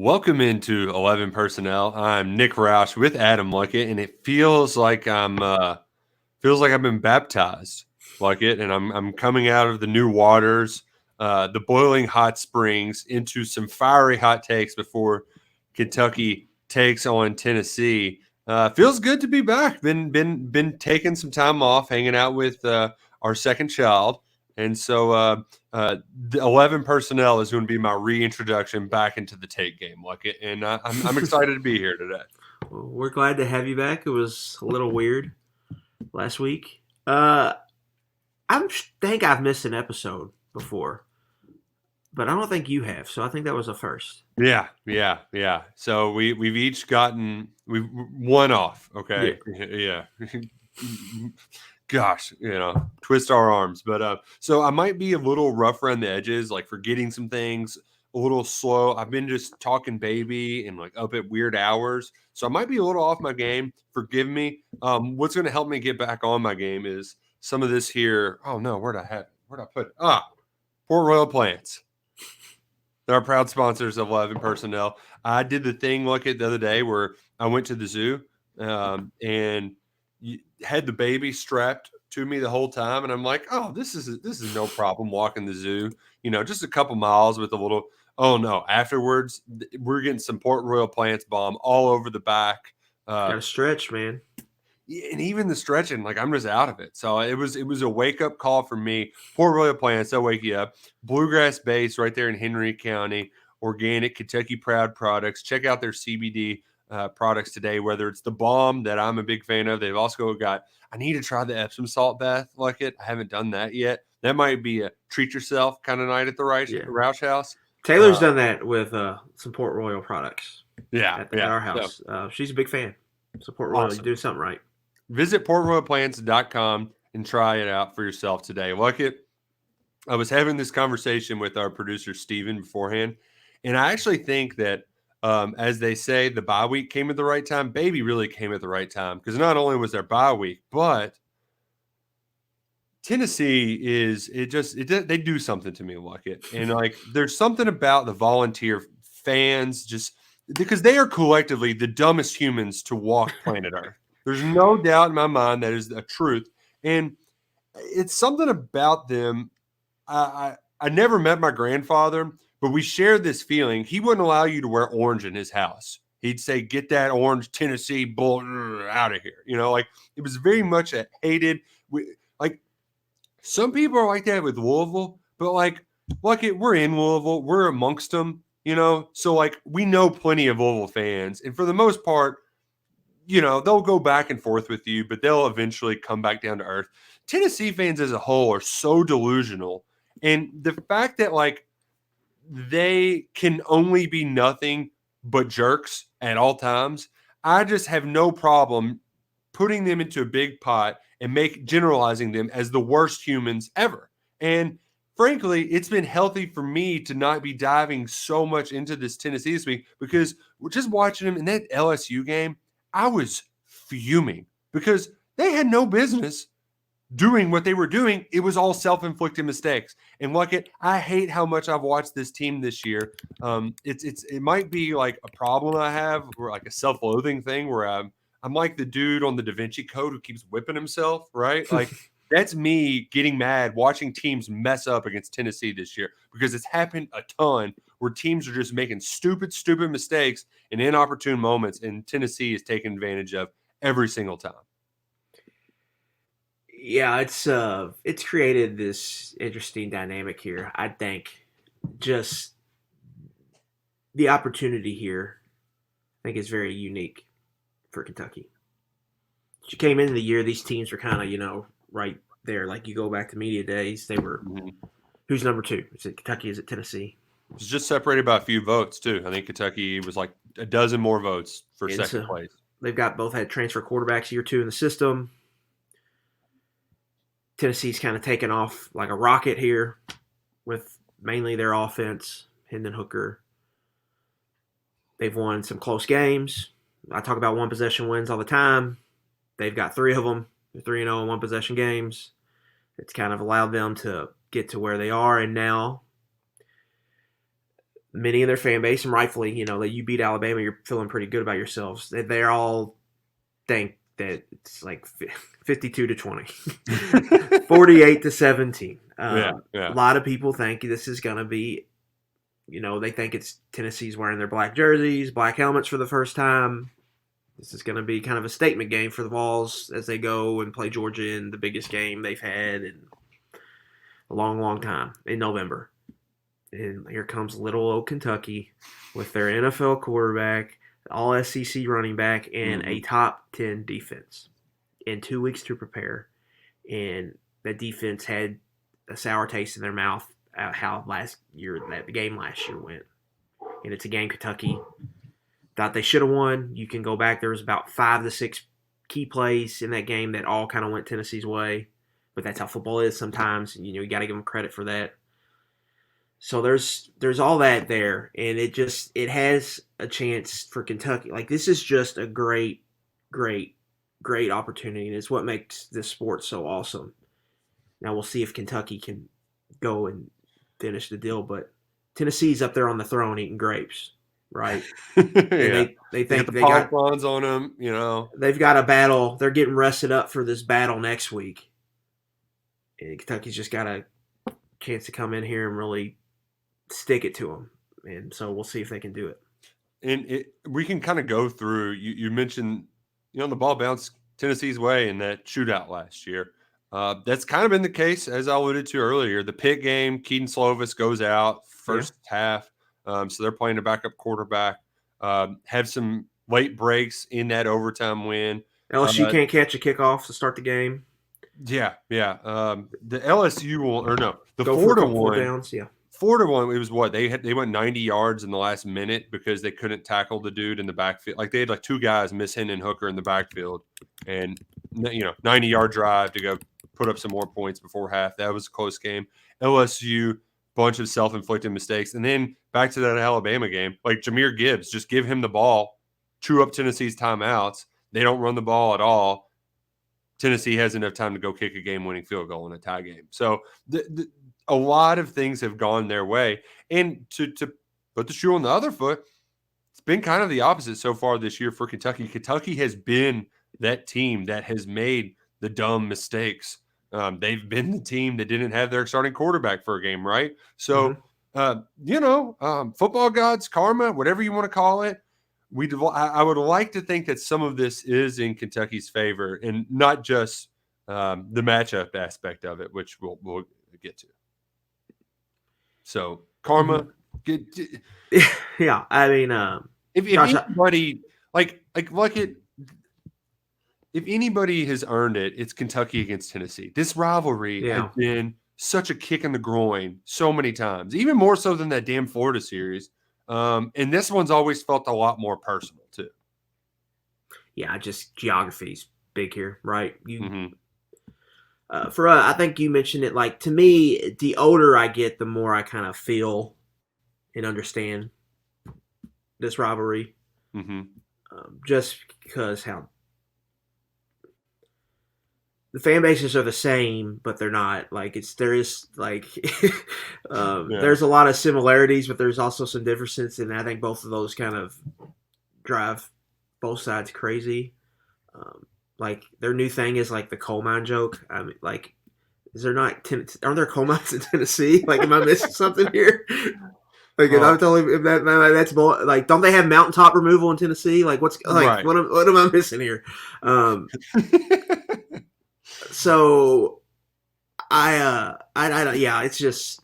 Welcome into 11 Personnel. I'm Nick Roush with Adam Luckett, and it feels like I've been baptized, Luckett, and I'm coming out of the new waters, the boiling hot springs, into some fiery hot takes before Kentucky takes on Tennessee. Feels good to be back. Been taking some time off, hanging out with our second child, and so the 11 personnel is going to be my reintroduction back into the take game, Luckett, and I'm excited to be here today. Well, we're glad to have you back. It was a little weird last week. Think I've missed an episode before, but I don't think you have. So I think that was a first. Yeah. So we've each gotten one off. Okay. Yeah. Gosh, twist our arms. But so I might be a little rough around the edges, like forgetting some things, a little slow. I've been just talking baby and like up at weird hours. So I might be a little off my game. Forgive me. What's going to help me get back on my game is some of this here. Oh no, where'd I put it? Port Royal Plants. They're our proud sponsors of 11 Personnel. I did the thing, look at the other day, where I went to the zoo and had the baby strapped to me the whole time, and I'm like, oh, this is no problem walking the zoo. Just a couple miles with a little. Oh no! Afterwards, we're getting some Port Royal Plants balm all over the back. Got to stretch, man. And even the stretching, like I'm just out of it. So it was a wake up call for me. Port Royal Plants, they'll wake you up. Bluegrass Base right there in Henry County. Organic Kentucky Proud products. Check out their CBD products today. Whether it's the balm that I'm a big fan of, they've also got. I need to try the Epsom salt bath, like it. I haven't done that yet. That might be a treat yourself kind of night at the Roush House. Taylor's done that with some Port Royal products. At our house. So, she's a big fan. Support Royal, awesome. You do something right. Visit portroyalplants.com and try it out for yourself today. Luckett, I was having this conversation with our producer, Steven, beforehand, and I actually think that, as they say, the bye week came at the right time. Baby really came at the right time because not only was there bye week, but Tennessee they do something to me, Luckett. And, like, there's something about the volunteer fans just because they are collectively the dumbest humans to walk planet Earth. There's no doubt in my mind that is a truth. And it's something about them. I never met my grandfather, but we shared this feeling. He wouldn't allow you to wear orange in his house. He'd say, get that orange Tennessee bull out of here. Like it was very much a hated. Like some people are like that with Louisville, but like we're in Louisville. We're amongst them, So like we know plenty of Louisville fans. And for the most part, they'll go back and forth with you, but they'll eventually come back down to earth. Tennessee fans as a whole are so delusional. And the fact that, like, they can only be nothing but jerks at all times, I just have no problem putting them into a big pot and generalizing them as the worst humans ever. And frankly, it's been healthy for me to not be diving so much into this Tennessee this week because we're just watching them in that LSU game. I was fuming because they had no business doing what they were doing. It was all self-inflicted mistakes. And Luckett, I hate how much I've watched this team this year. It might be like a problem I have, or like a self-loathing thing where I'm like the dude on the Da Vinci Code who keeps whipping himself, right? Like that's me getting mad watching teams mess up against Tennessee this year because it's happened a ton where teams are just making stupid mistakes in inopportune moments, and Tennessee is taking advantage of every single time. Yeah, it's created this interesting dynamic here. I think just the opportunity here, I think, is very unique for Kentucky. She came into the year; these teams were kind of right there. Like you go back to media days, they were. Who's number two? Is it Kentucky? Is it Tennessee? It's just separated by a few votes too. I think Kentucky was like a dozen more votes for second place. They've both had transfer quarterbacks year two in the system. Tennessee's kind of taken off like a rocket here with mainly their offense, Hendon Hooker. They've won some close games. I talk about one possession wins all the time. They've got three of them. They're 3-0 in one possession games. It's kind of allowed them to get to where they are, and now many in their fan base, and rightfully, that you beat Alabama, you're feeling pretty good about yourselves. They're all think that it's like 52-20, 48-17. Yeah, A yeah. lot of people think this is going to be, they think it's Tennessee's wearing their black jerseys, black helmets for the first time. This is going to be kind of a statement game for the Vols as they go and play Georgia in the biggest game they've had in a long, long time in November. And here comes little old Kentucky with their NFL quarterback, all SEC running back, and a top 10 defense in 2 weeks to prepare. And that defense had a sour taste in their mouth at how the game last year went. And it's a game Kentucky thought they should have won. You can go back. There was about 5 to 6 key plays in that game that all kind of went Tennessee's way. But that's how football is sometimes. You got to give them credit for that. So there's all that there, and it has a chance for Kentucky. Like, this is just a great, great, great opportunity, and it's what makes this sport so awesome. Now we'll see if Kentucky can go and finish the deal, but Tennessee's up there on the throne eating grapes, right? Yeah. They think they got bonds on them, They've got a battle. They're getting rested up for this battle next week, and Kentucky's just got a chance to come in here and really stick it to them, and so we'll see if they can do it. And we can kind of go through. You mentioned, the ball bounced Tennessee's way in that shootout last year. That's kind of been the case, as I alluded to earlier. The Pitt game, Keaton Slovis goes out first half, so they're playing a backup quarterback. Have some late breaks in that overtime win. LSU can't catch a kickoff to start the game. Yeah. The LSU one, or no, the Go Florida for one. Downs, yeah. Florida one, it was what they went 90 yards in the last minute because they couldn't tackle the dude in the backfield. Like, they had 2 guys, Miss Hen and Hooker, in the backfield, and 90-yard drive to go put up some more points before half. That was a close game. LSU, bunch of self-inflicted mistakes, and then back to that Alabama game. Like, Jahmyr Gibbs, just give him the ball, chew up Tennessee's timeouts. They don't run the ball at all. Tennessee has enough time to go kick a game-winning field goal in a tie game. So a lot of things have gone their way. And to put the shoe on the other foot, it's been kind of the opposite so far this year for Kentucky. Kentucky has been that team that has made the dumb mistakes. They've been the team that didn't have their starting quarterback for a game, right? So, football gods, karma, whatever you want to call it, I would like to think that some of this is in Kentucky's favor, and not just the matchup aspect of it, which we'll get to. So karma, yeah. I mean, if anybody if anybody has earned it, it's Kentucky against Tennessee. This rivalry has been such a kick in the groin so many times, even more so than that damn Florida series. And this one's always felt a lot more personal too. Yeah, just geography's big here, right? I think you mentioned it. Like, to me, the older I get, the more I kind of feel and understand this rivalry. Just because how the fan bases are the same, but they're not. Like, there's a lot of similarities, but there's also some differences, and I think both of those kind of drive both sides crazy. Like, their new thing is like the coal mine joke. I mean, like, aren't there coal mines in Tennessee? Like, am I missing something here? Like, I'm totally that's like, don't they have mountaintop removal in Tennessee? Like, what am I missing here? So it's just,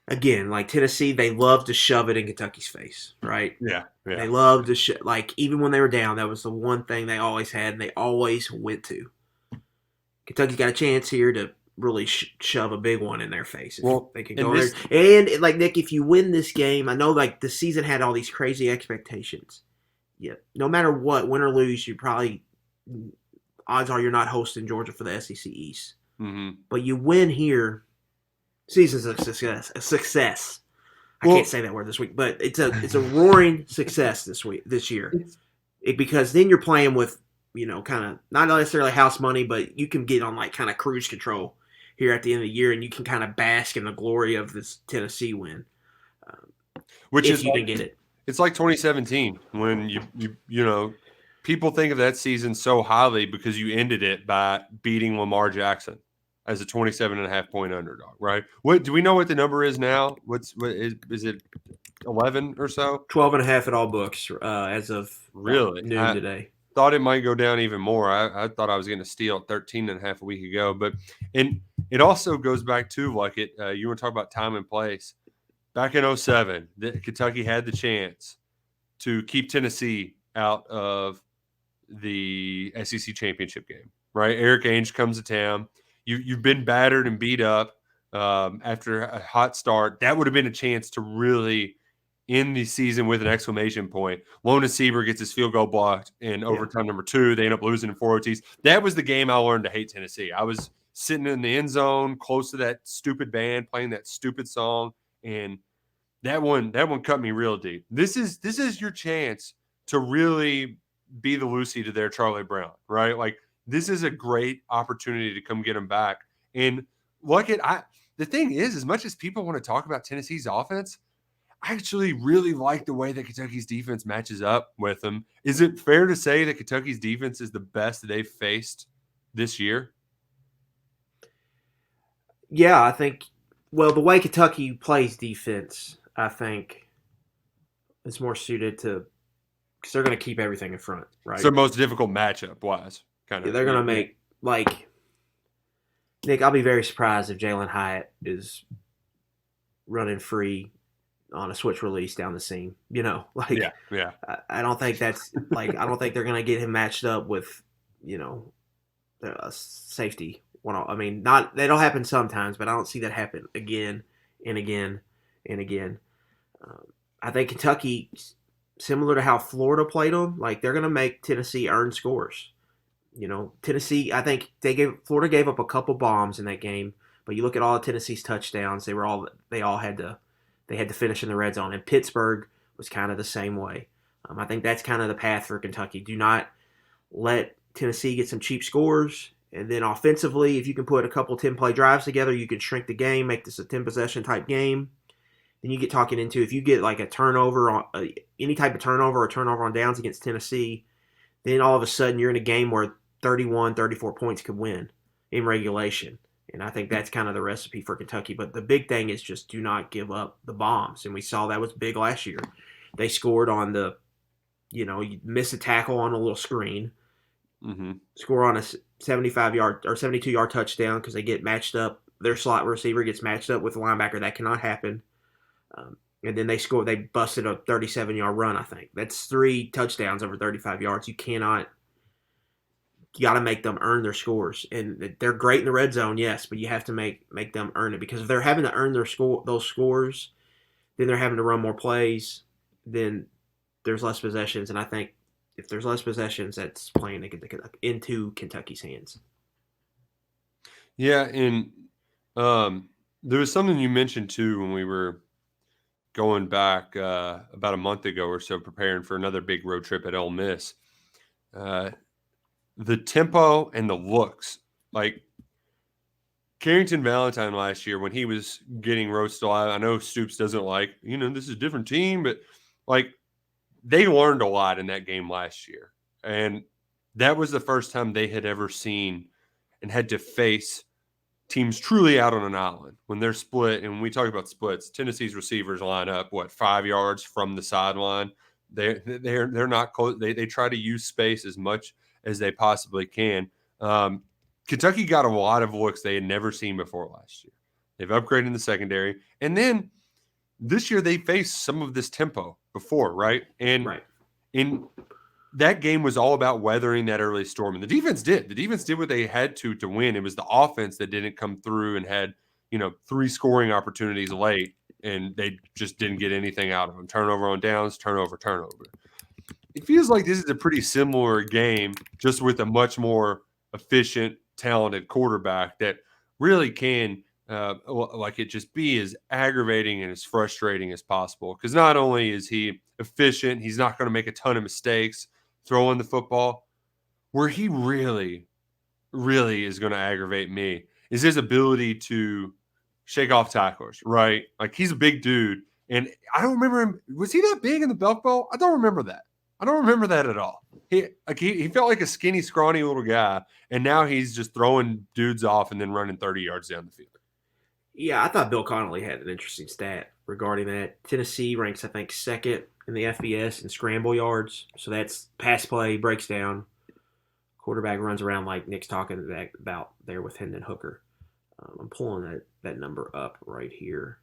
again, like, Tennessee, they love to shove it in Kentucky's face, right? Yeah. They love to like, even when they were down, that was the one thing they always had, and they always went to. Kentucky's got a chance here to really shove a big one in their face. They can go there. And, like, Nick, if you win this game, I know, like, the season had all these crazy expectations. Yeah, no matter what, win or lose, you probably, odds are you're not hosting Georgia for the SEC East. But you win here, season's a success. I can't say that word this week, but it's a roaring success this year, because then you're playing with, kind of not necessarily house money, but you can get on, like, kind of cruise control here at the end of the year, and you can kind of bask in the glory of this Tennessee win. Which if is you can get it. it's like 2017 when you know people think of that season so highly because you ended it by beating Lamar Jackson as a 27.5 point underdog, right? What do we know what the number is now? What is it 11 or so? 12 and a half at all books as of about Really? noon today. Thought it might go down even more. I thought I was going to steal 13.5 a week ago, but and it also goes back to like it. You want to talk about time and place. Back in 07, Kentucky had the chance to keep Tennessee out of the SEC championship game. Right? Eric Ainge comes to town. You've been battered and beat up after a hot start. That would have been a chance to really in the season with an exclamation point. Lona Sieber gets his field goal blocked in overtime number 2. They end up losing in 4 OTs. That was the game I learned to hate Tennessee. I was sitting in the end zone close to that stupid band playing that stupid song, and that one cut me real deep. This is your chance to really be the Lucy to their Charlie Brown, right? Like this is a great opportunity to come get them back. And the thing is, as much as people want to talk about Tennessee's offense, I actually really like the way that Kentucky's defense matches up with them. Is it fair to say that Kentucky's defense is the best they've faced this year? Yeah, I think. Well, the way Kentucky plays defense, I think, is more suited to because they're going to keep everything in front, right? It's their most difficult matchup wise, kind of. They're going to make like Nick. I'll be very surprised if Jalen Hyatt is running free on a switch release down the seam. Yeah. I don't think that's like I don't think they're gonna get him matched up with a safety. I mean, not that'll happen sometimes, but I don't see that happen again and again and again. I think Kentucky, similar to how Florida played them, like they're gonna make Tennessee earn scores. Tennessee. I think Florida gave up a couple bombs in that game, but you look at all of Tennessee's touchdowns; they all had to finish in the red zone. And Pittsburgh was kind of the same way. I think that's kind of the path for Kentucky. Do not let Tennessee get some cheap scores. And then offensively, if you can put a couple 10-play drives together, you can shrink the game, make this a 10-possession type game. Then you get talking into if you get like a turnover on any type of turnover or turnover on downs against Tennessee, then all of a sudden you're in a game where 31, 34 points could win in regulation. And I think that's kind of the recipe for Kentucky. But the big thing is just do not give up the bombs. And we saw that was big last year. They scored on you miss a tackle on a little screen, score on a 75-yard or 72-yard touchdown because they get matched up. Their slot receiver gets matched up with a linebacker. That cannot happen. And then they busted a 37-yard run, I think. That's 3 touchdowns over 35 yards. You got to make them earn their scores. And they're great in the red zone, yes, but you have to make them earn it. Because if they're having to earn those scores, then they're having to run more plays, then there's less possessions. And I think if there's less possessions, that's playing into Kentucky's hands. Yeah, and there was something you mentioned, too, when we were going back about a month ago or so preparing for another big road trip at Ole Miss. The tempo and the looks, like Carrington Valentine last year when he was getting roasted, I know Stoops doesn't like, this is a different team, but like they learned a lot in that game last year. And that was the first time they had ever seen and had to face teams truly out on an island when they're split. And when we talk about splits, Tennessee's receivers line up, 5 yards from the sideline. They're not close. They try to use space as much as they possibly can. Kentucky got a lot of looks they had never seen before last year. They've upgraded in the secondary. And then this year they faced some of this tempo before, right? And in that game was all about weathering that early storm. And the defense did. The defense did what they had to win. It was the offense that didn't come through and had, 3 scoring opportunities late, and they just didn't get anything out of them. Turnover on downs, turnover. It feels like this is a pretty similar game, just with a much more efficient, talented quarterback that really can, it just be as aggravating and as frustrating as possible. Because not only is he efficient, he's not going to make a ton of mistakes throwing the football. Where he really, really is going to aggravate me is his ability to shake off tacklers, right? Like he's a big dude, And I don't remember him. Was he that big in the Belk Bowl? I don't remember that. I don't remember that at all. He felt like a skinny, scrawny little guy, and now he's just throwing dudes off and then running 30 yards down the field. Yeah, I thought Bill Connolly had an interesting stat regarding that. Tennessee ranks, I think, second in the FBS in scramble yards. So that's pass play, breaks down, quarterback runs around like Nick's talking about there with Hendon Hooker. I'm pulling that number up right here.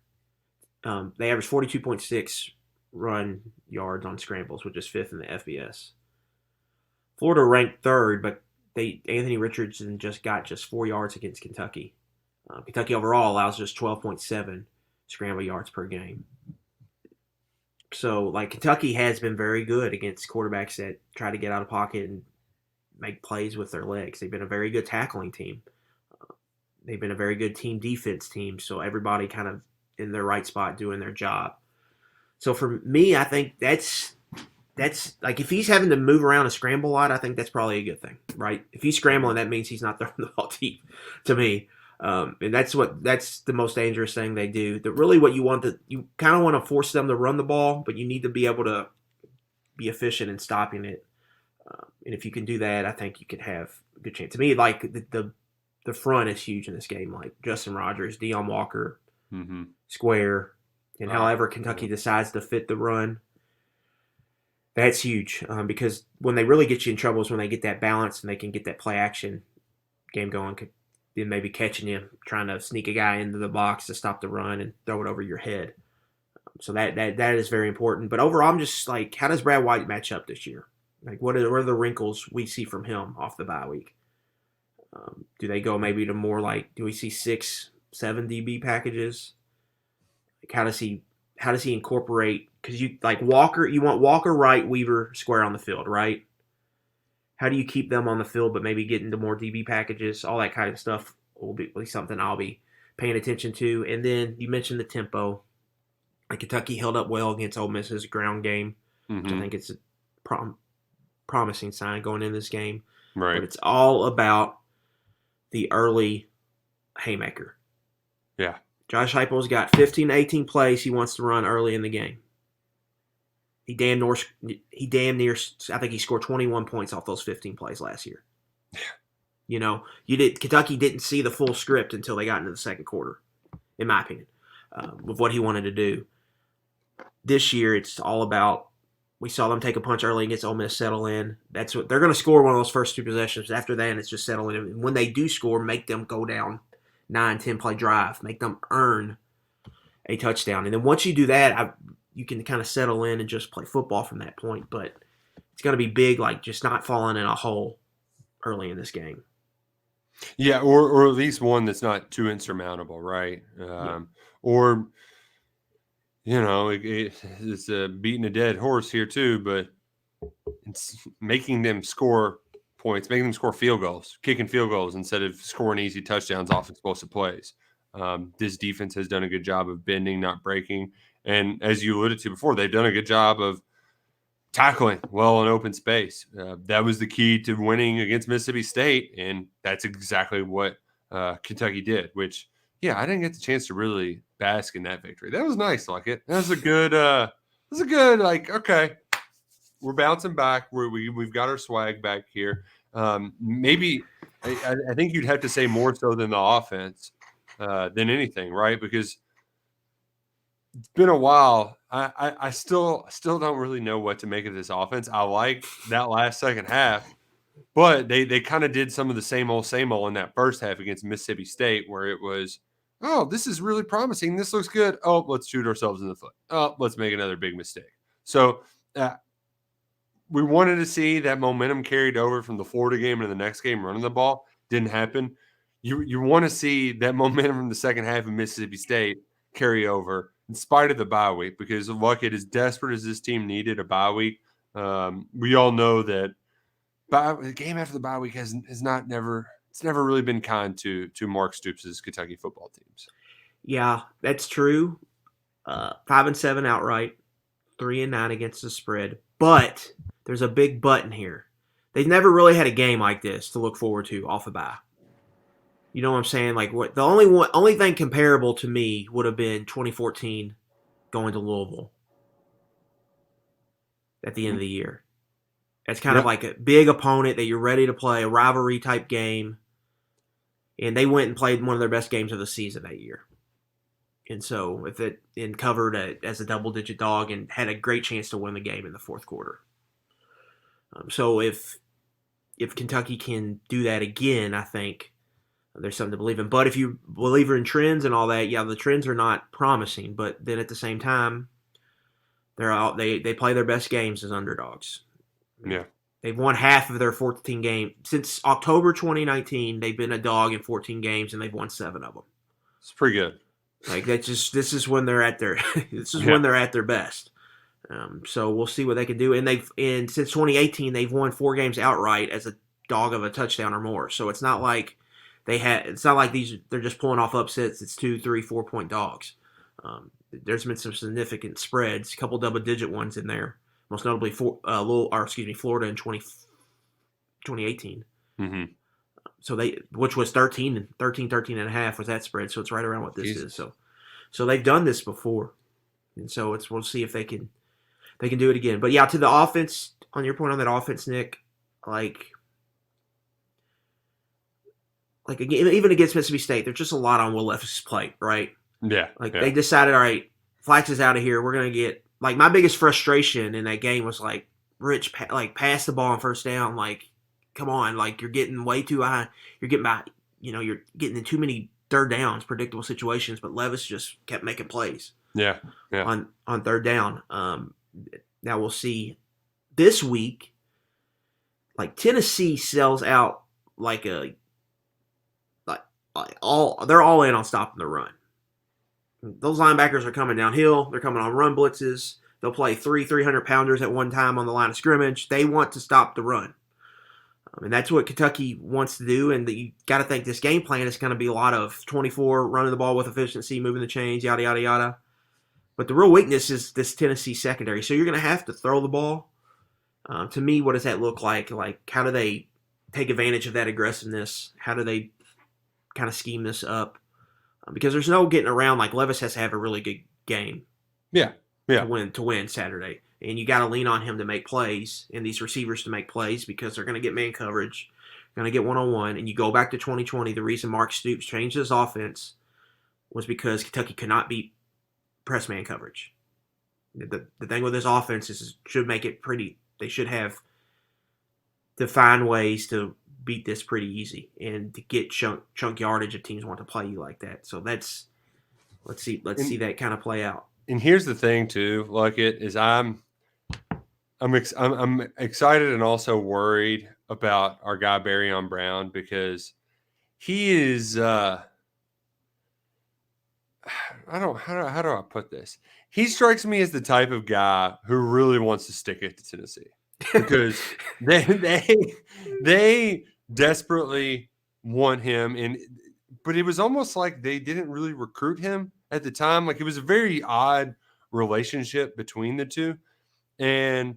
They average 42.6 run yards on scrambles, which is fifth in the FBS. Florida ranked third, but Anthony Richardson got 4 yards against Kentucky. Kentucky overall allows just 12.7 scramble yards per game. So, like, Kentucky has been very good against quarterbacks that try to get out of pocket and make plays with their legs. They've been a very good tackling team. They've been a very good team defense team, so everybody kind of in their right spot doing their job. So for me, I think that's like if he's having to move around and scramble a lot, I think that's probably a good thing, right? If he's scrambling, that means he's not throwing the ball deep to me. And that's the most dangerous thing they do. Really what you kind of want to force them to run the ball, but you need to be able to be efficient in stopping it. And if you can do that, I think you could have a good chance. To me, like the front is huge in this game. Like Justin Rogers, Deion Walker, Square, and however Kentucky decides to fit the run, that's huge. Because when they really get you in trouble is when they get that balance and they can get that play action game going. Then maybe catching you trying to sneak a guy into the box to stop the run and throw it over your head. So that is very important. But overall, I'm just like, how does Brad White match up this year? Like, what are the wrinkles we see from him off the bye week? Do they go maybe to more like, do we see 6, 7 DB packages? Like, how does he incorporate? Because you want Walker, Wright, Weaver, Square on the field, right? How do you keep them on the field, but maybe get into more DB packages? All that kind of stuff will be something I'll be paying attention to. And then you mentioned the tempo. Like Kentucky held up well against Ole Miss's ground game, which I think it's a promising sign going in this game. Right. But it's all about the early haymaker. Yeah. Josh Heupel's got 15 to 18 plays he wants to run early in the game. He damn near, I think he scored 21 points off those 15 plays last year. Yeah. Kentucky didn't see the full script until they got into the second quarter, in my opinion, with what he wanted to do. This year, it's all about, we saw them take a punch early against Ole Miss, settle in. That's what they're going to score one of those first 2 possessions. After that, it's just settling in. And when they do score, make them go down 9, 10 play drive, make them earn a touchdown. And then once you do that, you can kind of settle in and just play football from that point. But it's going to be big, like just not falling in a hole early in this game. Yeah, or at least one that's not too insurmountable, right? Or, it's beating a dead horse here too, but it's making them score points, making them score field goals, kicking field goals instead of scoring easy touchdowns off explosive plays. This defense has done a good job of bending, not breaking. And as you alluded to before, they've done a good job of tackling well in open space. That was the key to winning against Mississippi State, and that's exactly what Kentucky did, which, I didn't get the chance to really bask in that victory. That was nice, Luckett. That was a good, like, okay, we're bouncing back. We've got our swag back here. Maybe I think you'd have to say more so than the offense than anything, right? Because it's been a while. I still don't really know what to make of this offense. I like that last second half, but they kind of did some of the same old in that first half against Mississippi State, where it was, oh, this is really promising. This looks good. Oh, let's shoot ourselves in the foot. Oh, let's make another big mistake. So we wanted to see that momentum carried over from the Florida game into the next game running the ball. Didn't happen. You want to see that momentum from the second half of Mississippi State carry over in spite of the bye week, because Luckett, as desperate as this team needed a bye week, we all know that the game after the bye week has never really been kind to Mark Stoops' Kentucky football teams. Yeah, that's true. 5-7 outright, 3-9 against the spread. But there's a big but in here. They've never really had a game like this to look forward to off a bye. You know what I'm saying? Like, what the only thing comparable to me would have been 2014 going to Louisville at the end of the year. It's kind Yeah. of like a big opponent that you're ready to play, a rivalry type game. And they went and played one of their best games of the season that year. And so covered as a double-digit dog and had a great chance to win the game in the fourth quarter. So if Kentucky can do that again, I think there's something to believe in. But if you believe in trends and all that, yeah, the trends are not promising. But then at the same time, they play their best games as underdogs. Yeah. They've won half of their 14 games. Since October 2019, they've been a dog in 14 games, and they've won 7 of them. It's pretty good. Like this is when they're at their when they're at their best. So we'll see what they can do. And since 2018, they've won 4 games outright as a dog of a touchdown or more. So it's not like they're just pulling off upsets. It's 2, 3, 4 point dogs. There's been some significant spreads, a couple double digit ones in there. Most notably, Florida in 2018. Mm-hmm. So which was 13 and a half was that spread. So it's right around what this is. So they've done this before, and so we'll see if they can do it again. But yeah, to the offense, on your point on that offense, Nick, like even against Mississippi State, there's just a lot on Will Levis's plate, right? Yeah. They decided, all right, Flax is out of here. We're gonna get my biggest frustration in that game was Rich pass the ball on first down. Come on, you're getting way too high. You're getting you're getting in too many third downs, predictable situations. But Levis just kept making plays. Yeah. On third down. Now we'll see this week. Tennessee sells out they're all in on stopping the run. Those linebackers are coming downhill. They're coming on run blitzes. They'll play 300-pounders at one time on the line of scrimmage. They want to stop the run. And that's what Kentucky wants to do. And you got to think this game plan is going to be a lot of 24, running the ball with efficiency, moving the chains, yada, yada, yada. But the real weakness is this Tennessee secondary. So you're going to have to throw the ball. To me, what does that look like? How do they take advantage of that aggressiveness? How do they kind of scheme this up? Because there's no getting around. Levis has to have a really good game. Yeah. To win Saturday. And you got to lean on him to make plays and these receivers to make plays because they're going to get man coverage, going to get one-on-one. And you go back to 2020, the reason Mark Stoops changed his offense was because Kentucky could not beat press man coverage. The thing with this offense is should make it pretty. They should have to find ways to beat this pretty easy and to get chunk yardage if teams want to play you like that. So let's see that kind of play out. And here's the thing too, Luckett, is I'm excited and also worried about our guy Barryon Brown because he is how do I put this? He strikes me as the type of guy who really wants to stick it to Tennessee because they desperately want him, but it was almost like they didn't really recruit him at the time. It was a very odd relationship between the two, and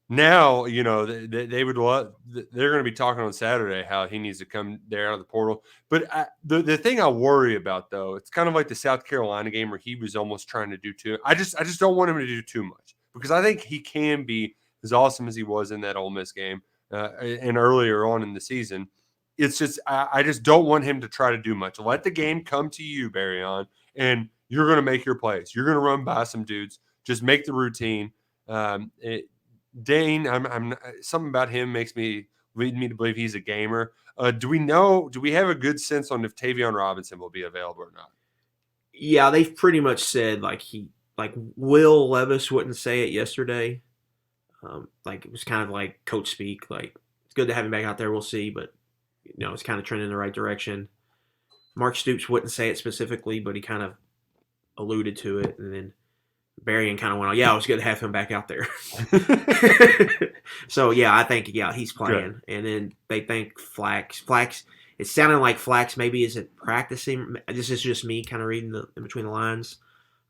now they would love. They're going to be talking on Saturday how he needs to come there out of the portal. But the thing I worry about though, it's kind of like the South Carolina game where he was almost trying to do too. I just don't want him to do too much because I think he can be as awesome as he was in that Ole Miss game and earlier on in the season. It's just I just don't want him to try to do much. Let the game come to you, Barryon, and you're going to make your plays. You're going to run by some dudes. Just make the routine. Dane, I'm something about him lead me to believe he's a gamer. Do we have a good sense on if Tavion Robinson will be available or not? Yeah, they've pretty much said Will Levis wouldn't say it yesterday. It was kind of like coach speak. It's good to have him back out there. We'll see, but it's kind of trending in the right direction. Mark Stoops wouldn't say it specifically, but he kind of alluded to it, and then Barryon kind of went on, yeah, it was good to have him back out there. So, yeah, I think, he's playing. Good. And then they think Flax, it sounded like Flax maybe isn't practicing. This is just me kind of reading in between the lines.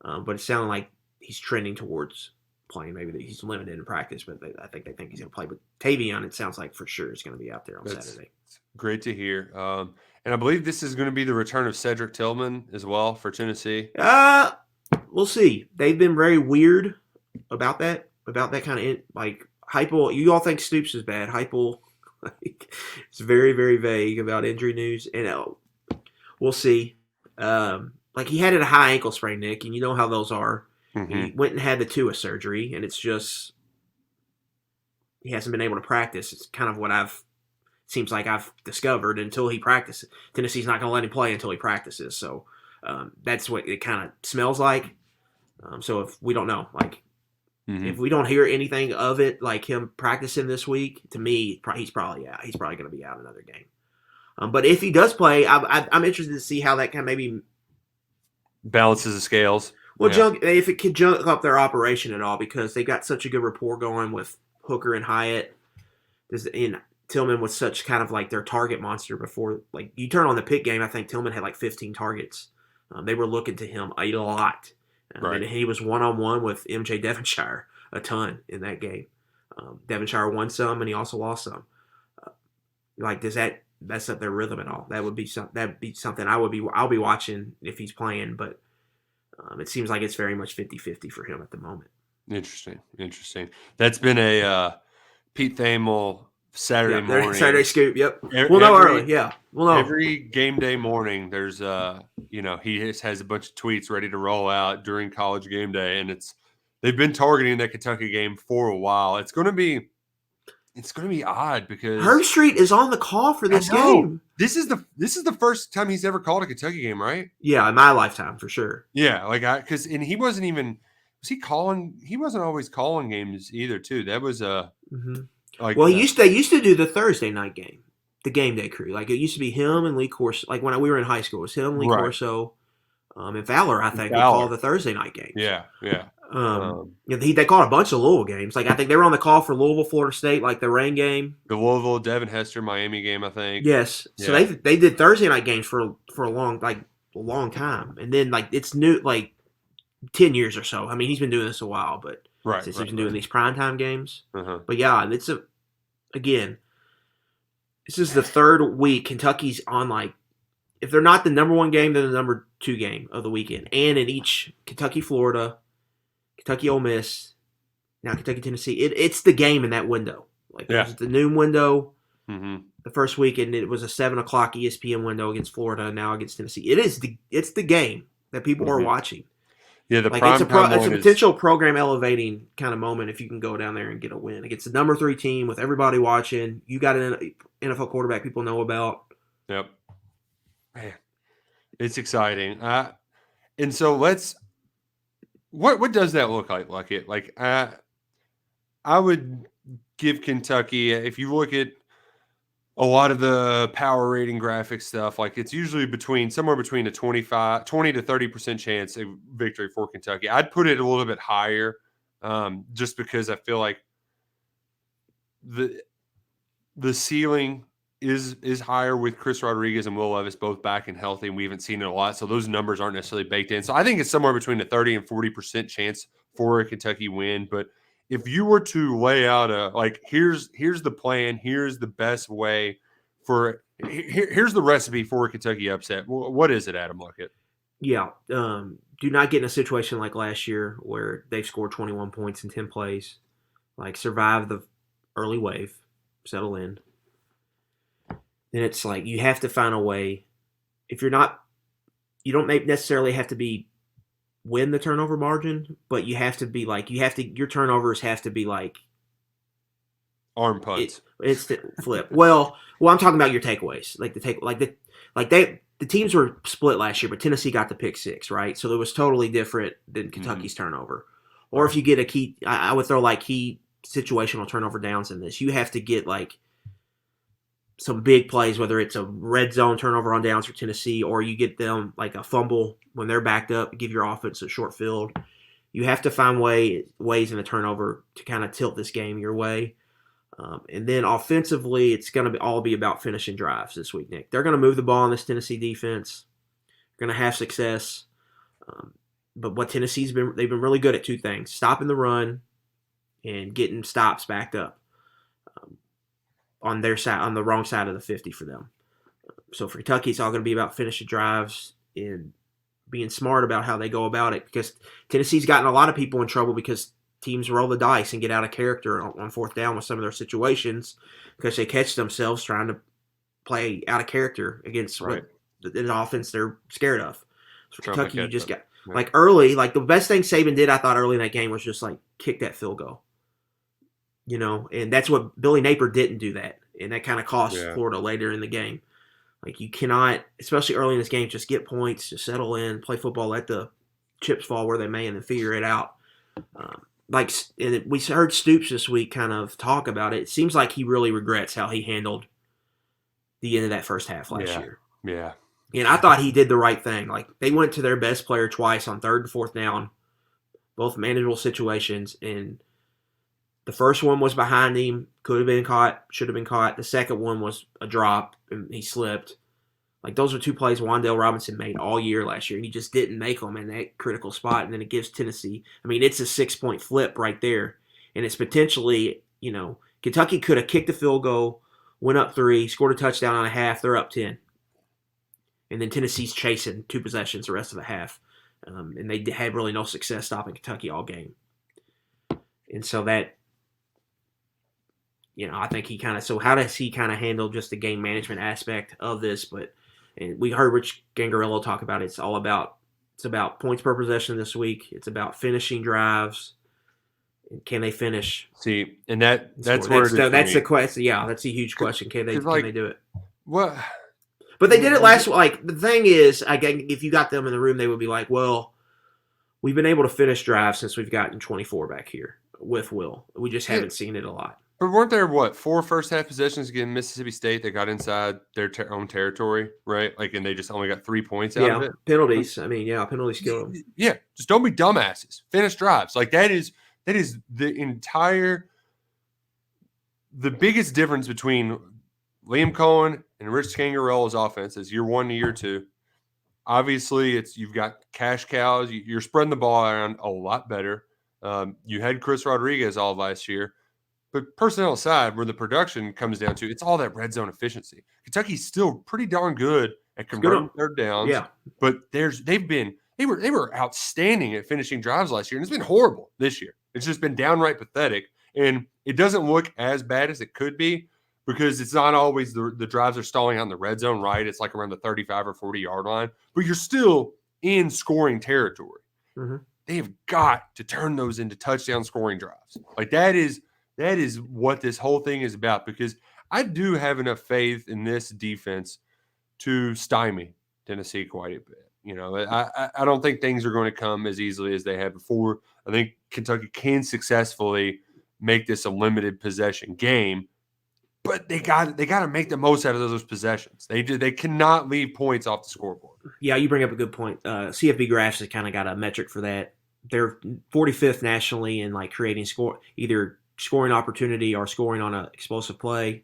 But it sounded like he's trending towards playing. Maybe he's limited in practice, but I think they think he's going to play. But Tavion, it sounds like for sure is going to be out there on Saturday. Great to hear. And I believe this is going to be the return of Cedric Tillman as well for Tennessee. we'll see. They've been very weird about that kind of like Heupel. You all think Stoops is bad. Heupel, like, it's very very vague about injury news, and we'll see. Like he had a high ankle sprain, Nick, and you know how those are. Mm-hmm. He went and had the Tua surgery, and it's just he hasn't been able to practice. It's kind of what seems like I've discovered until he practices. Tennessee's not going to let him play until he practices. So that's what it kind of smells like. So if we don't know, like if we don't hear anything of it, like him practicing this week, to me, he's probably out. He's probably going to be out another game. But if he does play, I'm interested to see how that can maybe balances the scales. Well, if it could junk up their operation at all, because they got such a good rapport going with Hooker and Hyatt. And Tillman was such kind of like their target monster before. Like you turn on the pick game, I think Tillman had like 15 targets. They were looking to him a lot. Right. And he was one-on-one with MJ Devonshire a ton in that game. Devonshire won some, and he also lost some. Like, does that mess up their rhythm at all? That'd be something I'll be watching if he's playing, but it seems like it's very much 50-50 for him at the moment. Interesting. That's been a Pete Thamel Saturday morning. Saturday scoop, yep. We'll know early, yeah. We'll know. Every game day morning, there's he has a bunch of tweets ready to roll out during college game day, and they've been targeting that Kentucky game for a while. It's going to be odd because Herb Street is on the call for this game. This is the first time he's ever called a Kentucky game, right? Yeah, in my lifetime for sure. Yeah, he wasn't even calling. He wasn't always calling games either. Too. That was they used to do the Thursday night game, the game day crew. Like it used to be him and Lee Corso. Like when we were in high school, it was him, Lee Corso, and Fowler. I think would call the Thursday night games. Yeah. They called a bunch of Louisville games. Like I think they were on the call for Louisville, Florida State, like the rain game, the Louisville, Devin Hester, Miami game. I think. Yes. So they did Thursday night games for a long time, and then like it's new, like 10 years or so. I mean, he's been doing this a while, but since he's been doing these primetime games. But yeah, this is the third week Kentucky's on, like, if they're not the number one game, they're the number two game of the weekend. And in each Kentucky, Florida, Kentucky, Ole Miss, now Kentucky, Tennessee, it's the game in that window. Like there's the noon window the first week, and it was a 7 o'clock ESPN window against Florida, and now against Tennessee. It's the game that people are watching. Yeah, it's a potential program elevating kind of moment if you can go down there and get a win against the number 3 team with everybody watching. You got an NFL quarterback people know about. Yep. Man, it's exciting. And so what does that look like? Like I would give Kentucky, if you look at a lot of the power rating graphic stuff, like it's usually somewhere between a 20 to 30% chance of victory for Kentucky. I'd put it a little bit higher, just because I feel like the ceiling is higher with Chris Rodriguez and Will Levis both back and healthy, and we haven't seen it a lot, so those numbers aren't necessarily baked in. So I think it's somewhere between a 30 and 40% chance for a Kentucky win. But if you were to lay out here's the plan, here's the best way here's the recipe for a Kentucky upset, what is it, Adam Luckett? Yeah, do not get in a situation like last year where they've scored 21 points in 10 plays. Like, survive the early wave, settle in. Then it's like you have to find a way. If you don't necessarily have to win the turnover margin, but you have to be your turnovers have to be like arm punts. It's the flip. Well, I'm talking about your takeaways. The teams were split last year, but Tennessee got the pick 6, right? So it was totally different than Kentucky's turnover. Or if you get a key, I would throw like key situational turnover downs in this. You have to get like some big plays, whether it's a red zone turnover on downs for Tennessee, or you get them like a fumble when they're backed up, give your offense a short field. You have to find ways in the turnover to kind of tilt this game your way. And then offensively, it's going to all be about finishing drives this week, Nick. They're going to move the ball in this Tennessee defense. They're going to have success. But what they've been really good at 2 things: stopping the run and getting stops backed up on their side, on the wrong side of the 50 for them. So for Kentucky, it's all going to be about finishing drives and being smart about how they go about it, because Tennessee's gotten a lot of people in trouble because teams roll the dice and get out of character on fourth down with some of their situations because they catch themselves trying to play out of character against Right. an offense they're scared of. So Trying to Kentucky, you catch just up. got like early, like the best thing Saban did, I thought early in that game was just like kick that field goal. You know, and that's what Billy Napier didn't do that, and that kind of cost Florida later in the game. Like you cannot, especially early in this game, just get points, just settle in, play football, let the chips fall where they may, and then figure it out. And we heard Stoops this week kind of talk about it. It seems like he really regrets how he handled the end of that first half last year. Yeah. And I thought he did the right thing. Like they went to their best player twice on third and fourth down, both manageable situations, and the first one was behind him, could have been caught, should have been caught. The second one was a drop, and he slipped. Like, those are two plays Wan'Dale Robinson made all year last year, and he just didn't make them in that critical spot, and then it gives Tennessee – I mean, it's a 6-point flip right there, and it's potentially, you know, Kentucky could have kicked the field goal, went up 3, scored a touchdown on a half, they're up 10. And then Tennessee's chasing 2 possessions the rest of the half, and they had really no success stopping Kentucky all game. And so that – you know, I think he kind of – so how does he kind of handle just the game management aspect of this? But and we heard Rich Gangarello talk about it. It's about points per possession this week. It's about finishing drives. And can they finish? See, and that's where that's the question. Yeah, that's a huge question. Can they do it? What? But they did it last – like, the thing is, if you got them in the room, they would be like, well, we've been able to finish drives since we've gotten 24 back here with Will. We just haven't seen it a lot. But weren't there, 4 first-half possessions against Mississippi State that got inside their own territory, right? Like, and they just only got 3 points out of it? Penalties. I mean, penalties kill them. Yeah, just don't be dumbasses. Finish drives. Like, that is the biggest difference between Liam Cohen and Rich Scangarello's offense is year 1 to year 2. Obviously, you've got cash cows. You're spreading the ball around a lot better. You had Chris Rodriguez all last year. But personnel aside, where the production comes down to, it's all that red zone efficiency. Kentucky's still pretty darn good at converting third downs. Yeah. But they were outstanding at finishing drives last year, and it's been horrible this year. It's just been downright pathetic. And it doesn't look as bad as it could be because it's not always the drives are stalling out in the red zone, right? It's like around the 35 or 40-yard line. But you're still in scoring territory. Mm-hmm. They have got to turn those into touchdown scoring drives. Like that is what this whole thing is about, because I do have enough faith in this defense to stymie Tennessee quite a bit. You know, I don't think things are going to come as easily as they have before. I think Kentucky can successfully make this a limited possession game, but they got to make the most out of those possessions. They cannot leave points off the scoreboard. Yeah, you bring up a good point. CFB Graphs has kind of got a metric for that. They're 45th nationally in like creating either scoring opportunity or scoring on an explosive play,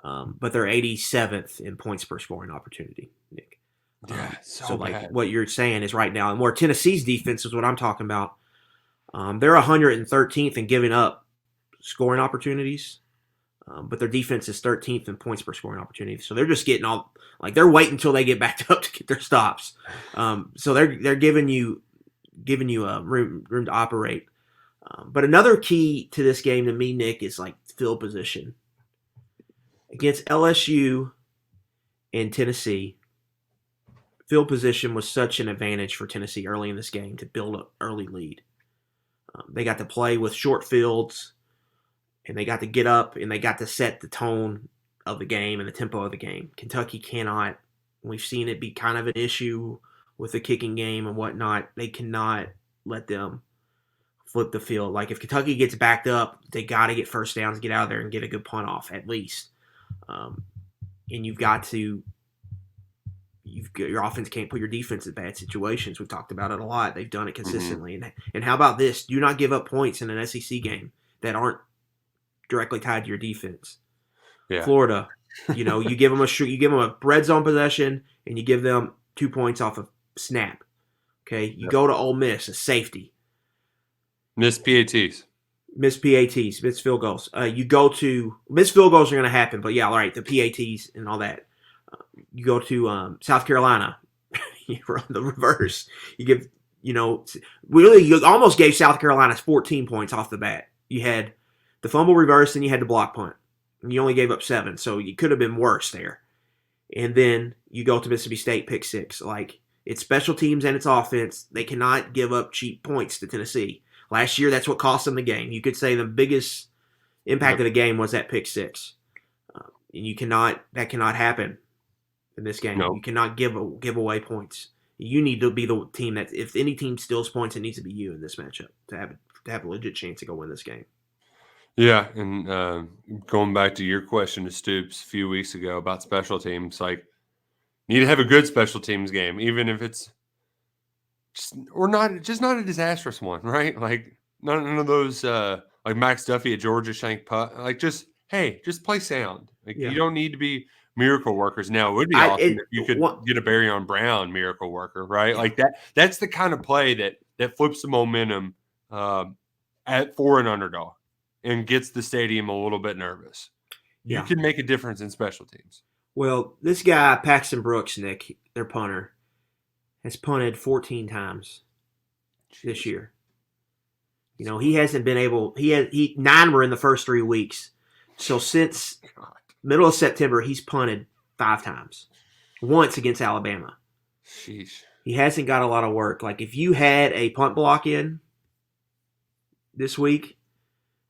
but they're 87th in points per scoring opportunity, Nick. Yeah, so like bad. What you're saying is right now, and where Tennessee's defense is what I'm talking about. They're 113th in giving up scoring opportunities, but their defense is 13th in points per scoring opportunity. So they're just getting they're waiting until they get backed up to get their stops. So they're giving you room to operate. But another key to this game to me, Nick, is like field position. Against LSU and Tennessee, field position was such an advantage for Tennessee early in this game to build an early lead. They got to play with short fields, and they got to get up, and they got to set the tone of the game and the tempo of the game. Kentucky cannot. We've seen it be kind of an issue with the kicking game and whatnot. They cannot let them flip the field. Like if Kentucky gets backed up, they got to get first downs, get out of there, and get a good punt off at least. And your offense can't put your defense in bad situations. We've talked about it a lot. They've done it consistently. Mm-hmm. And how about this? Do not give up points in an SEC game that aren't directly tied to your defense. Yeah. Florida, you give them a red zone possession, and you give them 2 points off of snap. Okay, you go to Ole Miss, a safety. Missed PATs, missed field goals. Missed field goals are going to happen, but yeah, all right, the PATs and all that. You go to South Carolina, You run the reverse. You give, really, you almost gave South Carolina 14 points off the bat. You had the fumble reverse, and you had the block punt. And you only gave up 7, so you could have been worse there. And then you go to Mississippi State, pick 6. Like, it's special teams and it's offense. They cannot give up cheap points to Tennessee. Last year, that's what cost them the game. You could say the biggest impact of the game was that pick 6. And that cannot happen in this game. No. You cannot give away points. You need to be the team that, if any team steals points, it needs to be you in this matchup to have a legit chance to go win this game. Yeah, and going back to your question to Stoops a few weeks ago about special teams, like, you need to have a good special teams game, even if it's not a disastrous one, right? Like, none of those like Max Duffy at Georgia shank putt. Like, just play sound. Like, you don't need to be miracle workers. Now, it would be awesome if you could get a Barryon Brown miracle worker, right? Yeah. Like that. That's the kind of play that flips the momentum for an underdog and gets the stadium a little bit nervous. You can make a difference in special teams. Well, this guy, Paxton Brooks, Nick, their punter, has punted 14 times this year. He hasn't been able. 9 were in the first 3 weeks. So since middle of September, he's punted 5 times. Once against Alabama. Sheesh. He hasn't got a lot of work. Like, if you had a punt block in this week,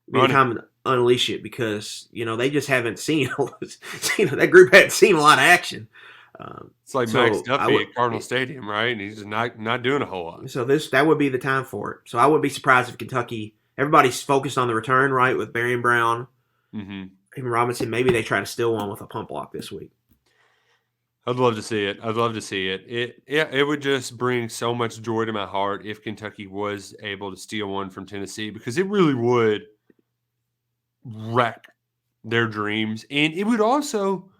it'd be time to unleash it, because they just haven't seen that group hadn't seen a lot of action. It's like Max Duffy at Cardinal Stadium, right? And he's just not doing a whole lot. So that would be the time for it. So I wouldn't be surprised if Kentucky, everybody's focused on the return, right, with Barryon Brown, even Robinson. Maybe they try to steal one with a punt block this week. I'd love to see it. It would just bring so much joy to my heart if Kentucky was able to steal one from Tennessee, because it really would wreck their dreams, and it would also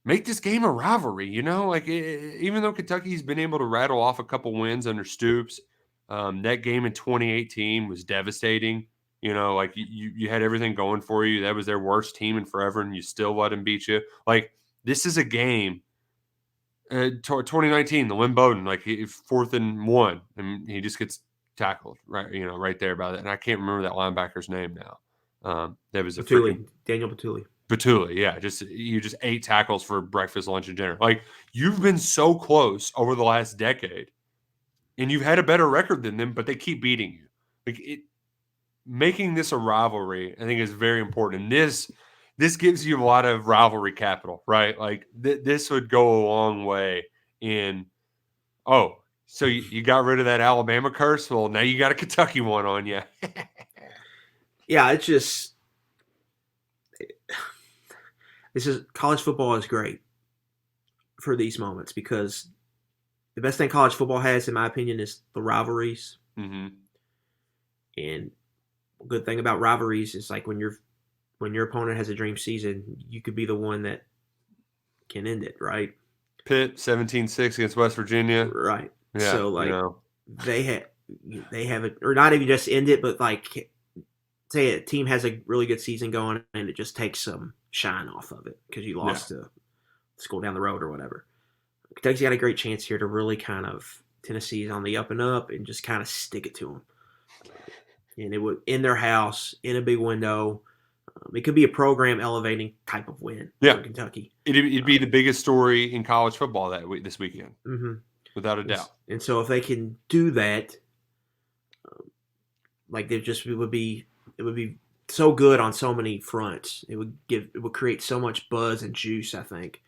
make this game a rivalry. Even though Kentucky's been able to rattle off a couple wins under Stoops, that game in 2018 was devastating. You had everything going for you. That was their worst team in forever, and you still let them beat you. Like, this is a game. 2019, the Lynn Bowden, like, 4th and 1, and he just gets tackled right there by that. And I can't remember that linebacker's name now. That was Daniel Batuli. Batuli, yeah. You just 8 tackles for breakfast, lunch, and dinner. Like, you've been so close over the last decade, and you've had a better record than them, but they keep beating you. Like, making this a rivalry, I think, is very important. And this gives you a lot of rivalry capital, right? Like, this would go a long way in, so you got rid of that Alabama curse? Well, now you got a Kentucky one on you. Yeah, it's just college football is great for these moments, because the best thing college football has, in my opinion, is the rivalries. Mm-hmm. And a good thing about rivalries is, like, when your opponent has a dream season, you could be the one that can end it, right? Pitt 17-6 against West Virginia, right? Yeah, so like they have it, or not even just end it, but like, say a team has a really good season going and it just takes some shine off of it because you lost to school down the road or whatever. Kentucky's got a great chance here to really kind of, Tennessee's on the up and up, and just kind of stick it to them. And it would, in their house, in a big window. It could be a program elevating type of win for Kentucky. It'd be the biggest story in college football this weekend, without a doubt. And so if they can do that, like, it would be so good on so many fronts. It would create so much buzz and juice, I think,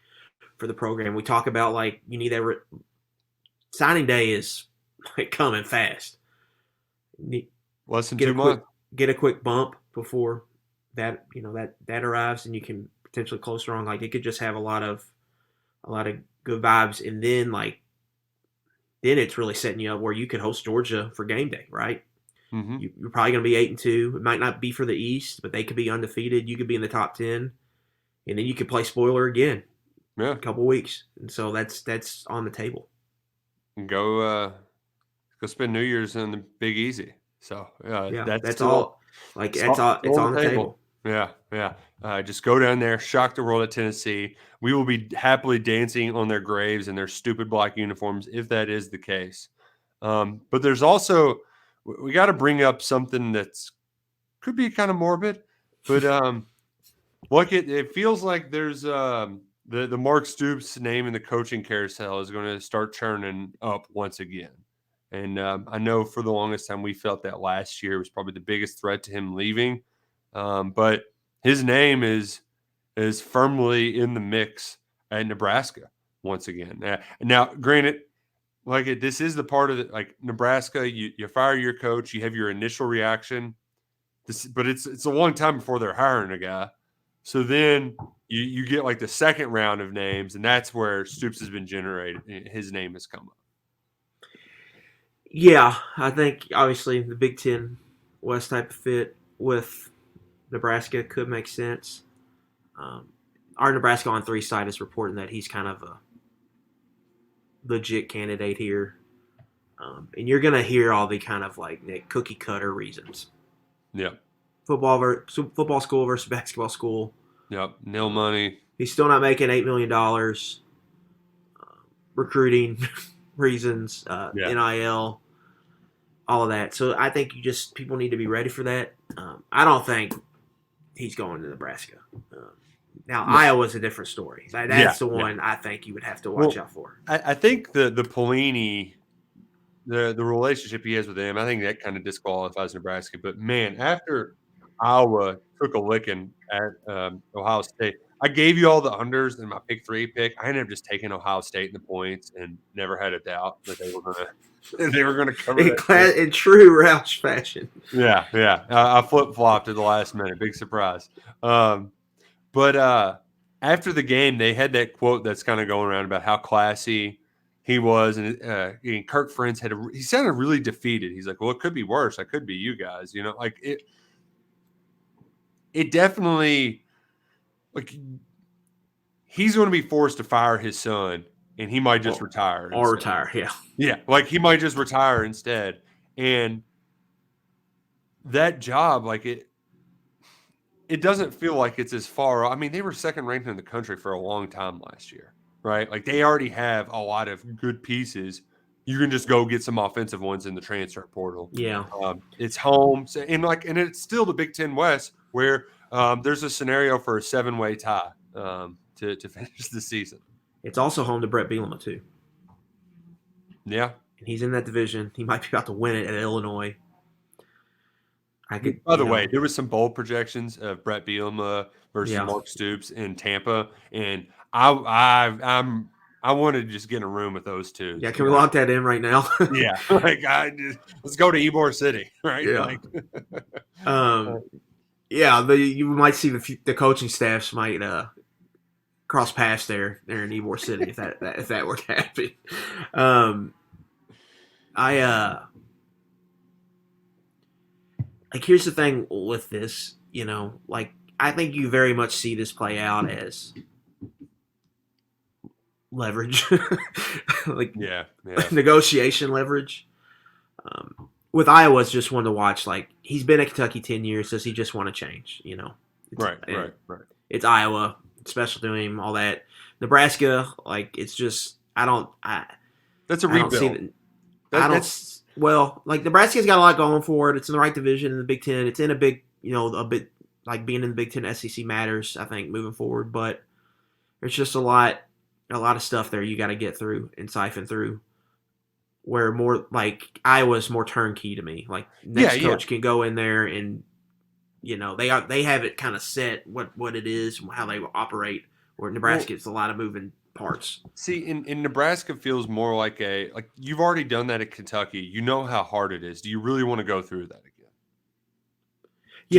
for the program. We talk about, like, you need that signing day is, like, coming fast. Less than 2 months. Get a quick bump before that arrives, and you can potentially close strong. Like, it could just have a lot of good vibes, and then it's really setting you up where you could host Georgia for game day, right? Mm-hmm. You're probably going to be 8-2. It might not be for the East, but they could be undefeated. You could be in the top 10, and then you could play spoiler again. In a couple weeks, and so that's on the table. Go spend New Year's in the Big Easy. So that's all. Like, it's on the table. Yeah. Just go down there, shock the world at Tennessee. We will be happily dancing on their graves in their stupid black uniforms if that is the case. But there's also we got to bring up something that's could be kind of morbid, but look, it feels like there's the Mark Stoops name in the coaching carousel is going to start churning up once again. And I know for the longest time we felt that last year was probably the biggest threat to him leaving. But his name is firmly in the mix at Nebraska once again. Now, granted, this is the part of it. Like Nebraska, you fire your coach, you have your initial reaction, but it's a long time before they're hiring a guy. So then you get like the second round of names, and that's where Stoops has been generated. His name has come up. Yeah, I think obviously the Big Ten West type of fit with Nebraska could make sense. Our Nebraska on 3 side is reporting that he's kind of a legit candidate here. And you're going to hear all the kind of like cookie cutter reasons. Yep. Football school versus basketball school. Yep. Nil money. He's still not making $8 million. Recruiting reasons, NIL, all of that. So I think people need to be ready for that. I don't think he's going to Nebraska. Now, no. Iowa's a different story. That's the one I think you would have to watch out for. I think the Pelini, the relationship he has with him, I think that kind of disqualifies Nebraska. But, man, after Iowa took a licking at Ohio State, I gave you all the unders in my pick 3 pick. I ended up just taking Ohio State in the points and never had a doubt that they were gonna cover that. In true Roush fashion. Yeah. I flip-flopped at the last minute. Big surprise. But after the game, they had that quote that's kind of going around about how classy he was, and Kirk Ferentz he sounded really defeated. He's like, "Well, it could be worse. I could be you guys." You know, like it definitely. Like he's going to be forced to fire his son, and he might just retire. Or retire, yeah. Like he might just retire instead, and that job, like it doesn't feel like it's as far. I mean, they were second ranked in the country for a long time last year, right? Like they already have a lot of good pieces. You can just go get some offensive ones in the transfer portal. Yeah, it's home, and it's still the Big Ten West where. There's a scenario for a 7-way tie to finish the season. It's also home to Brett Bielema, too. Yeah. And he's in that division. He might be about to win it at Illinois. By the way, there was some bold projections of Brett Bielema versus Mark Stoops in Tampa, and I wanted to just get in a room with those two. Yeah, can we lock that in right now? Yeah. Let's go to Ybor City, right? Yeah. You might see the coaching staffs might cross paths there in Ybor City if that were to happen. Here's the thing with this, I think you very much see this play out as leverage, negotiation leverage. With Iowa, it's just one to watch. Like he's been at Kentucky 10 years. Does he just want to change? Right. It's Iowa, it's special to him, all that. Nebraska, it's just that's a rebuild. Nebraska's got a lot going for it. It's in the right division in the Big Ten. It's in a big, a bit like being in the Big Ten SEC matters. I think moving forward, but there's just a lot of stuff there you got to get through and siphon through. Where more Iowa's more turnkey to me. Coach can go in there and they have it kind of set what it is and how they operate. Where Nebraska it's a lot of moving parts. See, in Nebraska feels more like you've already done that at Kentucky. You know how hard it is. Do you really want to go through that again? Do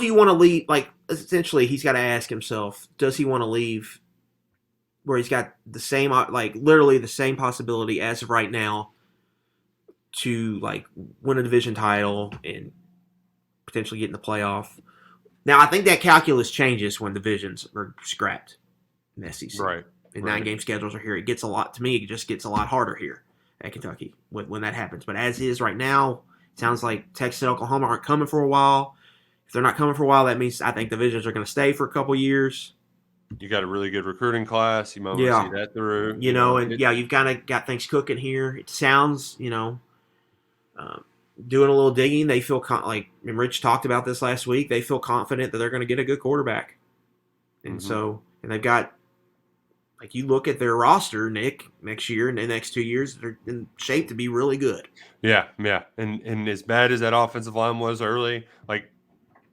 you want to leave? Essentially, he's got to ask himself: does he want to leave? Where he's got the same, literally the same possibility as of right now to, win a division title and potentially get in the playoff. Now, I think that calculus changes when divisions are scrapped in the SEC. Right. And 9-game schedules are here. It gets it just gets a lot harder here at Kentucky when that happens. But as is right now, it sounds like Texas and Oklahoma aren't coming for a while. If they're not coming for a while, that means I think the Visions are going to stay for a couple years. You got a really good recruiting class. You might want to Yeah. see that through. And you've kind of got things cooking here. It sounds, doing a little digging, they feel and Rich talked about this last week. They feel confident that they're going to get a good quarterback, and and they've got, like, you look at their roster, Nick, next year and the next 2 years, they're in shape to be really good. Yeah. And as bad as that offensive line was early, like,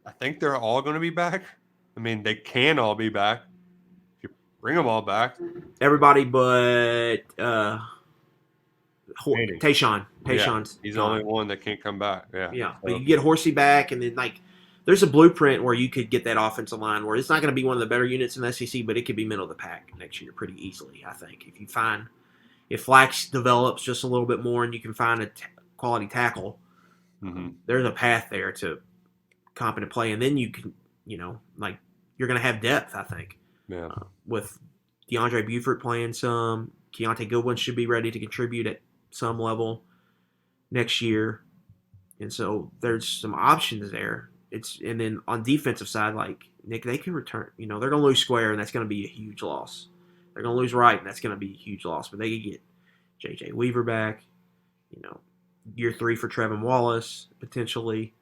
I think they're all going to be back. I mean, they can all be back if you bring them all back. Everybody but Tayshawn. Tayshawn's he's the only one that can't come back. Yeah. But you get Horsey back, and then, like, there's a blueprint where you could get that offensive line where it's not going to be one of the better units in the SEC, but it could be middle of the pack next year pretty easily, I think. If Flax develops just a little bit more and you can find a quality tackle, there's a path there to competent play. And then you can, you're going to have depth, I think. Yeah. With DeAndre Buford playing some, Keontae Goodwin should be ready to contribute at some level next year. And so there's some options there. And then on defensive side, like, Nick, they can return. They're going to lose Square, and that's going to be a huge loss. They're going to lose Wright, and that's going to be a huge loss. But they could get J.J. Weaver back. Year 3 for Trevin Wallace potentially.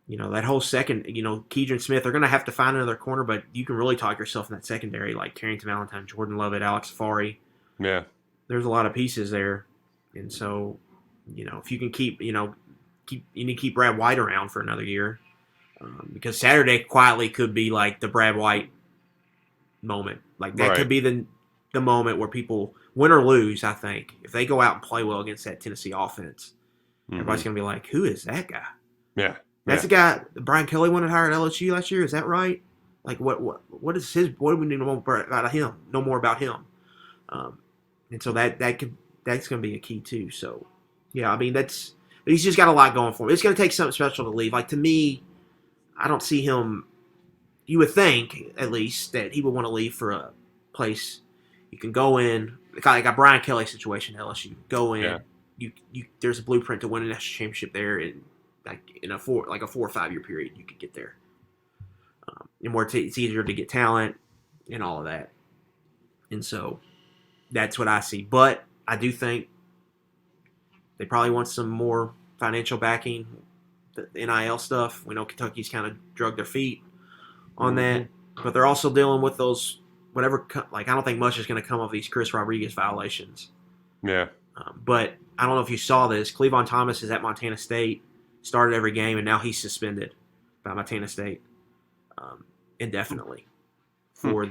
That whole second. Keidron Smith. They're going to have to find another corner, but you can really talk yourself in that secondary, like Carrington Valentine, Jordan Lovett, Alex Safari. Yeah, there's a lot of pieces there, and so if you can keep you need to keep Brad White around for another year. Because Saturday quietly could be like the Brad White moment. Like, that could be the moment where people, win or lose, I think, if they go out and play well against that Tennessee offense, everybody's going to be like, who is that guy? Yeah. That's the guy Brian Kelly wanted to hire at LSU last year. Is that right? Like, what is his, what do we need to know about him? Know more about him. And so that's going to be a key too. So, yeah, I mean, he's just got a lot going for him. It's going to take something special to leave. Like, to me, I don't see him. You would think, at least, that he would want to leave for a place you can go in, like a Brian Kelly situation at LSU. Go in, you there's a blueprint to win a national championship there, in a 4 or 5 year period, you could get there. And it's easier to get talent and all of that. And so that's what I see. But I do think they probably want some more financial backing. The NIL stuff. We know Kentucky's kind of drug their feet on that, but they're also dealing with those whatever. Like, I don't think much is going to come of these Chris Rodriguez violations. Yeah. But I don't know if you saw this. Cleavon Thomas is at Montana State, started every game, and now he's suspended by Montana State indefinitely for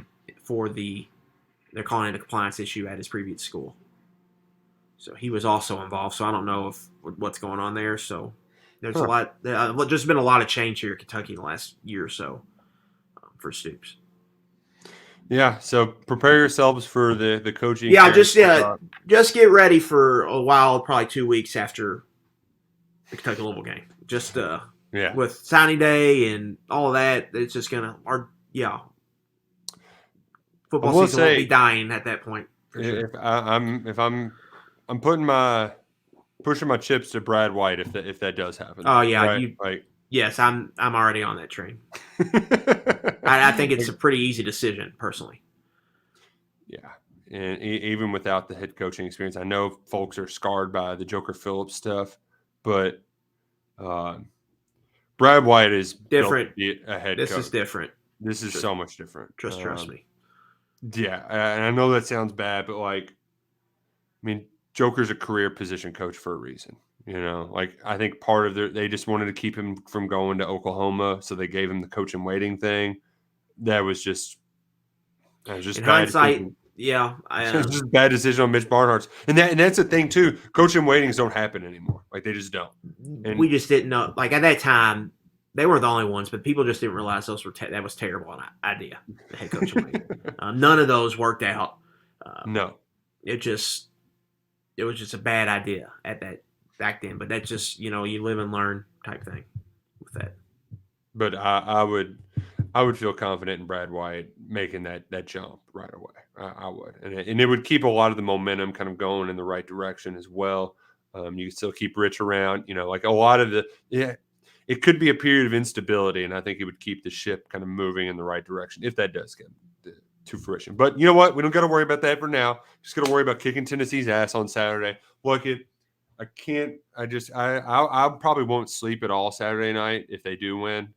they're calling it a compliance issue at his previous school. So he was also involved. So I don't know what's going on there. So. There's a lot. There's been a lot of change here in Kentucky in the last year or so for Stoops. Yeah. So prepare yourselves for the coaching. Yeah, just get ready for a while, probably 2 weeks after the Kentucky Louisville game. Just with signing day and all of that, it's just gonna football season won't be dying at that point. Sure. I'm pushing my chips to Brad White if that does happen. Oh yeah, right? Yes, I'm already on that train. I think it's a pretty easy decision, personally. Yeah, and even without the head coaching experience, I know folks are scarred by the Joker Phillips stuff, but Brad White is different. A head this coach. Is different. This is so much different. Trust me. Yeah, and I know that sounds bad, but I mean, Joker's a career position coach for a reason. I think part of they just wanted to keep him from going to Oklahoma, so they gave him the coach in waiting thing. That was just in bad hindsight. Decision. Yeah, it was just a bad decision on Mitch Barnhart's, and that's the thing too. Coach in waitings don't happen anymore. Like, they just don't. And we just didn't know. Like, at that time, they weren't the only ones, but people just didn't realize that was terrible an idea. The head coach in waiting. None of those worked out. No, it was just a bad idea back then. But that's just, you live and learn type thing with that. But I would feel confident in Brad White making that jump right away. I would, and it would keep a lot of the momentum kind of going in the right direction as well. You can still keep Rich around. Like a lot of it could be a period of instability, and I think it would keep the ship kind of moving in the right direction if that does get to fruition. But you know what? We don't got to worry about that for now. Just got to worry about kicking Tennessee's ass on Saturday. Look, I can't. I probably won't sleep at all Saturday night if they do win.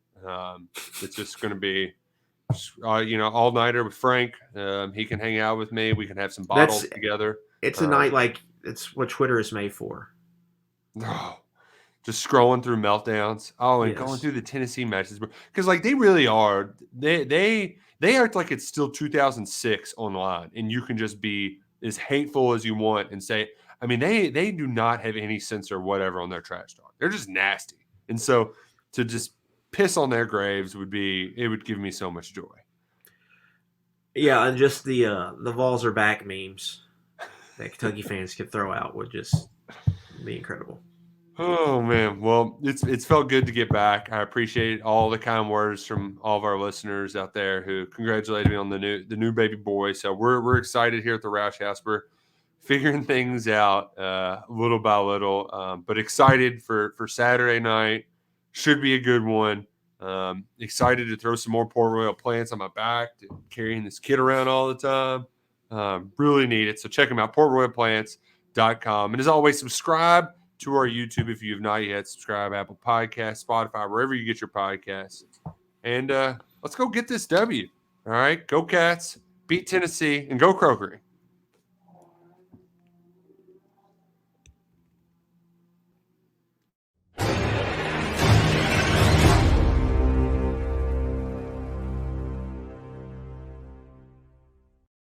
It's just going to be, all nighter with Frank. He can hang out with me. We can have some bottles together. It's a night like it's what Twitter is made for. Oh, just scrolling through meltdowns. Oh, and going through the Tennessee matches because like they really are. They act like it's still 2006 online, and you can just be as hateful as you want and say. I mean, they do not have any sense or whatever on their trash talk. They're just nasty, and so to just piss on their graves would give me so much joy. Yeah, and just the Vols are back memes that Kentucky fans could throw out would just be incredible. Oh man, well, it's felt good to get back. I appreciate all the kind words from all of our listeners out there who congratulated me on the new baby boy. So we're excited here at the Roush House. We're figuring things out little by little, but excited for Saturday night. Should be a good one. Excited to throw some more Port Royal plants on my back, carrying this kid around all the time. Really need it. So check them out, portroyalplants.com. And as always, subscribe to our YouTube if you have not yet. Subscribe, Apple Podcasts, Spotify, wherever you get your podcasts. And let's go get this W. All right, go Cats, beat Tennessee, and go Crokery.